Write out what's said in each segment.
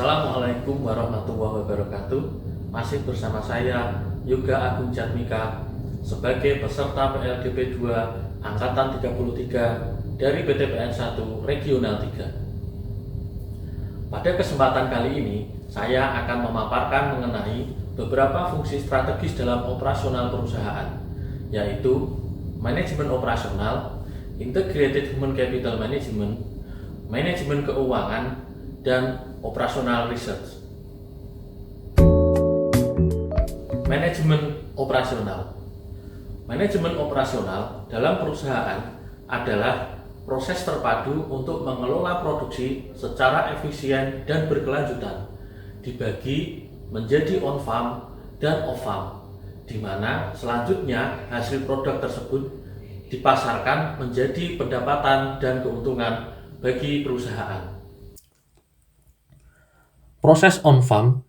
Assalamualaikum warahmatullahi wabarakatuh. Masih bersama saya Yoga Agung Jatmika sebagai peserta PLDP 2 Angkatan 33 dari PTPN 1 Regional 3. Pada kesempatan kali ini, saya akan memaparkan mengenai beberapa fungsi strategis dalam operasional perusahaan, yaitu manajemen operasional, integrated human capital management, manajemen keuangan, dan operasional research. Manajemen operasional. Manajemen operasional dalam perusahaan adalah proses terpadu untuk mengelola produksi secara efisien dan berkelanjutan, dibagi menjadi on-farm dan off-farm, di mana selanjutnya hasil produk tersebut dipasarkan menjadi pendapatan dan keuntungan bagi perusahaan. Proses on-farm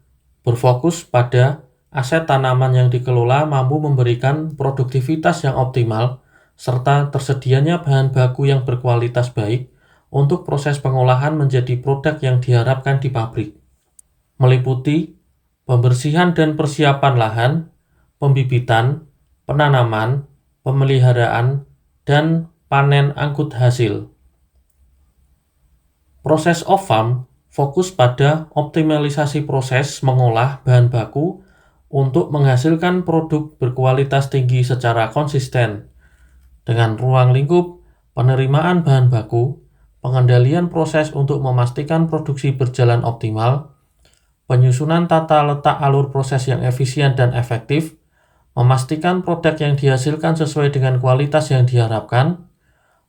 berfokus pada aset tanaman yang dikelola mampu memberikan produktivitas yang optimal serta tersedianya bahan baku yang berkualitas baik untuk proses pengolahan menjadi produk yang diharapkan di pabrik. Meliputi pembersihan dan persiapan lahan, pembibitan, penanaman, pemeliharaan, dan panen angkut hasil. Proses off-farm fokus pada optimalisasi proses mengolah bahan baku untuk menghasilkan produk berkualitas tinggi secara konsisten, dengan ruang lingkup penerimaan bahan baku, pengendalian proses untuk memastikan produksi berjalan optimal, penyusunan tata letak alur proses yang efisien dan efektif, memastikan produk yang dihasilkan sesuai dengan kualitas yang diharapkan,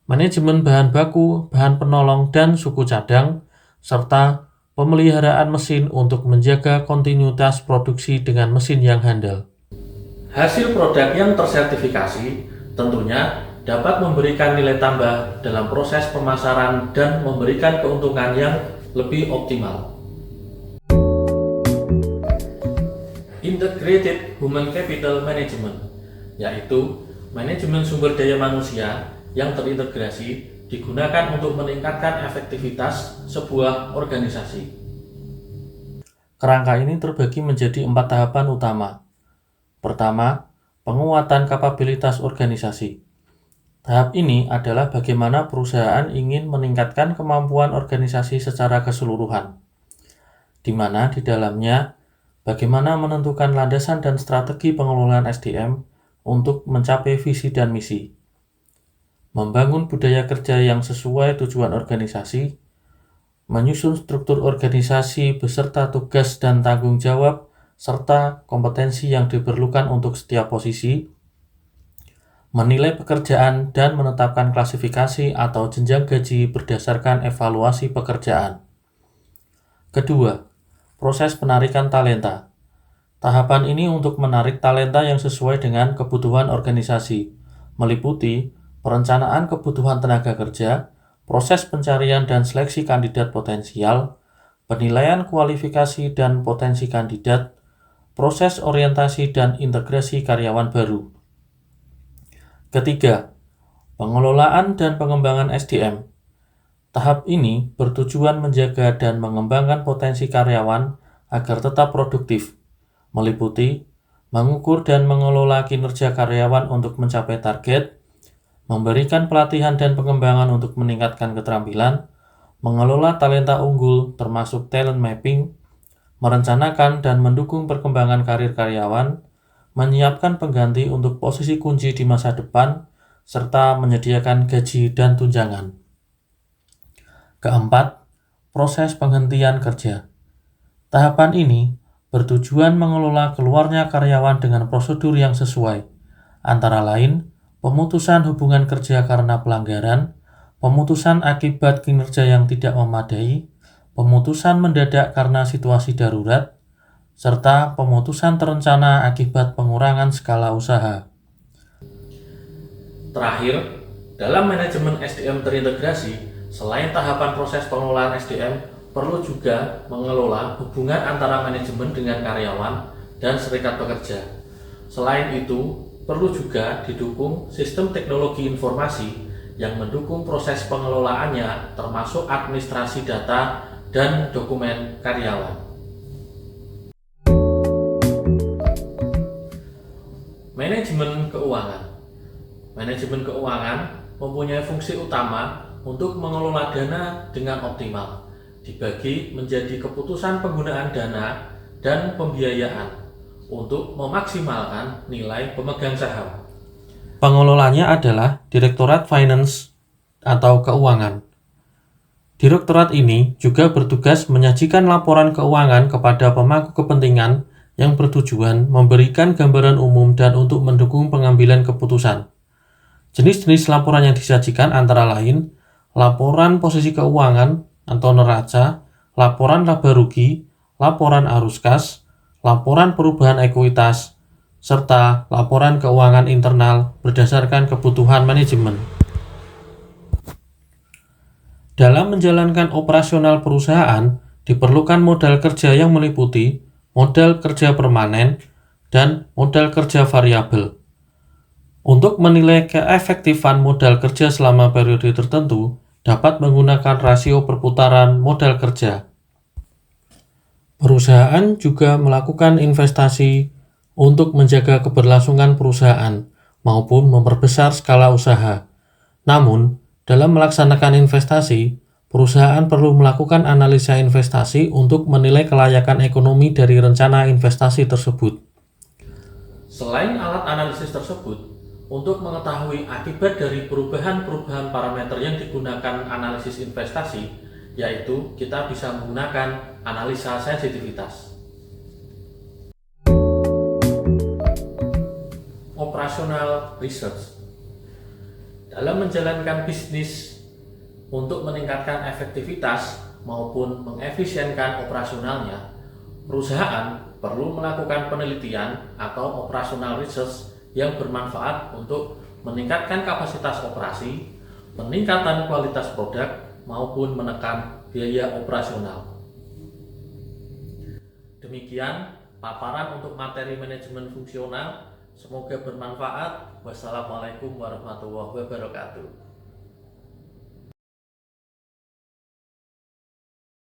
manajemen bahan baku, bahan penolong, dan suku cadang, serta pemeliharaan mesin untuk menjaga kontinuitas produksi dengan mesin yang handal. Hasil produk yang tersertifikasi tentunya dapat memberikan nilai tambah dalam proses pemasaran dan memberikan keuntungan yang lebih optimal. Integrated Human Capital Management, yaitu manajemen sumber daya manusia yang terintegrasi digunakan untuk meningkatkan efektivitas sebuah organisasi. Kerangka ini terbagi menjadi 4 tahapan utama. Pertama, penguatan kapabilitas organisasi. Tahap ini adalah bagaimana perusahaan ingin meningkatkan kemampuan organisasi secara keseluruhan, di mana di dalamnya bagaimana menentukan landasan dan strategi pengelolaan SDM untuk mencapai visi dan misi, membangun budaya kerja yang sesuai tujuan organisasi, menyusun struktur organisasi beserta tugas dan tanggung jawab, serta kompetensi yang diperlukan untuk setiap posisi, menilai pekerjaan dan menetapkan klasifikasi atau jenjang gaji berdasarkan evaluasi pekerjaan. Kedua, proses penarikan talenta. Tahapan ini untuk menarik talenta yang sesuai dengan kebutuhan organisasi, meliputi perencanaan kebutuhan tenaga kerja, proses pencarian dan seleksi kandidat potensial, penilaian kualifikasi dan potensi kandidat, proses orientasi dan integrasi karyawan baru. Ketiga, pengelolaan dan pengembangan SDM. Tahap ini bertujuan menjaga dan mengembangkan potensi karyawan agar tetap produktif, meliputi mengukur dan mengelola kinerja karyawan untuk mencapai target, memberikan pelatihan dan pengembangan untuk meningkatkan keterampilan, mengelola talenta unggul termasuk talent mapping, merencanakan dan mendukung perkembangan karir karyawan, menyiapkan pengganti untuk posisi kunci di masa depan, serta menyediakan gaji dan tunjangan. Keempat, proses penghentian kerja. Tahapan ini bertujuan mengelola keluarnya karyawan dengan prosedur yang sesuai, antara lain pemutusan hubungan kerja karena pelanggaran, pemutusan akibat kinerja yang tidak memadai, pemutusan mendadak karena situasi darurat, serta pemutusan terencana akibat pengurangan skala usaha. Terakhir, dalam manajemen SDM terintegrasi, selain tahapan proses pengelolaan SDM, perlu juga mengelola hubungan antara manajemen dengan karyawan dan serikat pekerja. Selain itu, perlu juga didukung sistem teknologi informasi yang mendukung proses pengelolaannya termasuk administrasi data dan dokumen karyawan. Manajemen keuangan. Manajemen keuangan mempunyai fungsi utama untuk mengelola dana dengan optimal, dibagi menjadi keputusan penggunaan dana dan pembiayaan untuk memaksimalkan nilai pemegang saham. Pengelolanya adalah Direktorat Finance atau Keuangan. Direktorat ini juga bertugas menyajikan laporan keuangan kepada pemangku kepentingan yang bertujuan memberikan gambaran umum dan untuk mendukung pengambilan keputusan. Jenis-jenis laporan yang disajikan antara lain laporan posisi keuangan atau neraca, laporan laba rugi, laporan arus kas, laporan perubahan ekuitas, serta laporan keuangan internal berdasarkan kebutuhan manajemen. Dalam menjalankan operasional perusahaan, diperlukan modal kerja yang meliputi modal kerja permanen dan modal kerja variabel. Untuk menilai keefektifan modal kerja selama periode tertentu, dapat menggunakan rasio perputaran modal kerja. Perusahaan juga melakukan investasi untuk menjaga keberlangsungan perusahaan maupun memperbesar skala usaha. Namun, dalam melaksanakan investasi, perusahaan perlu melakukan analisa investasi untuk menilai kelayakan ekonomi dari rencana investasi tersebut. Selain alat analisis tersebut, untuk mengetahui akibat dari perubahan-perubahan parameter yang digunakan analisis investasi, yaitu kita bisa menggunakan analisa sensitivitas. Operasional research. Dalam menjalankan bisnis untuk meningkatkan efektivitas maupun mengefisienkan operasionalnya, perusahaan perlu melakukan penelitian atau operational research yang bermanfaat untuk meningkatkan kapasitas operasi, peningkatan kualitas produk, maupun menekan biaya operasional. Demikian paparan untuk materi manajemen fungsional. Semoga bermanfaat. Wassalamualaikum warahmatullahi wabarakatuh.